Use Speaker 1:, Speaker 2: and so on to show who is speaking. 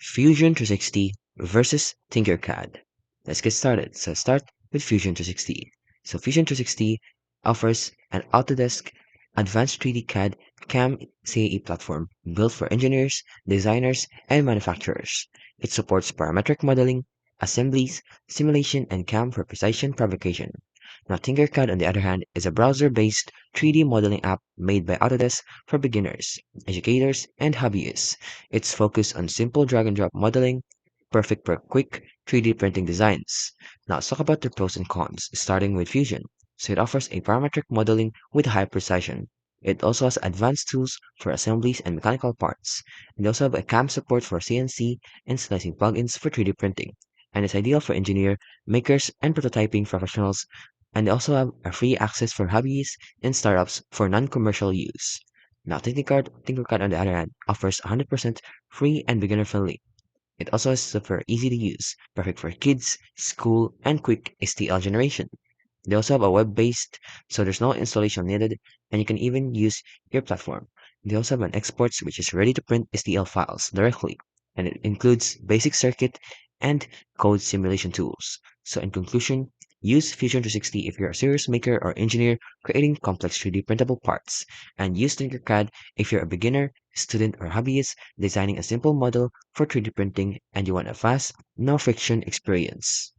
Speaker 1: Fusion 360 versus Tinkercad. Let's get started. So start with Fusion 360. So Fusion 360 offers an Autodesk Advanced 3D CAD CAM CAE platform built for engineers, designers, and manufacturers. It supports parametric modeling, assemblies, simulation, and CAM for precision fabrication. Now, Tinkercad, on the other hand, is a browser-based 3D modeling app made by Autodesk for beginners, educators, and hobbyists. It's focused on simple drag-and-drop modeling, perfect for quick 3D printing designs. Now, let's talk about the pros and cons, starting with Fusion. So it offers a parametric modeling with high precision. It also has advanced tools for assemblies and mechanical parts. And they also have a CAM support for CNC and slicing plugins for 3D printing. And it's ideal for engineer, makers, and prototyping professionals. And they also have a free access for hobbies and startups for non-commercial use. Now, Tinkercad, on the other hand, offers 100% free and beginner-friendly. It also is super easy to use, perfect for kids, school, and quick STL generation. They also have a web-based, so there's no installation needed, and you can even use your platform. They also have an exports which is ready to print STL files directly, and it includes basic circuit and code simulation tools. So in conclusion, use Fusion 360 if you're a serious maker or engineer creating complex 3D printable parts, and use Tinkercad if you're a beginner, student, or hobbyist designing a simple model for 3D printing and you want a fast, no friction experience.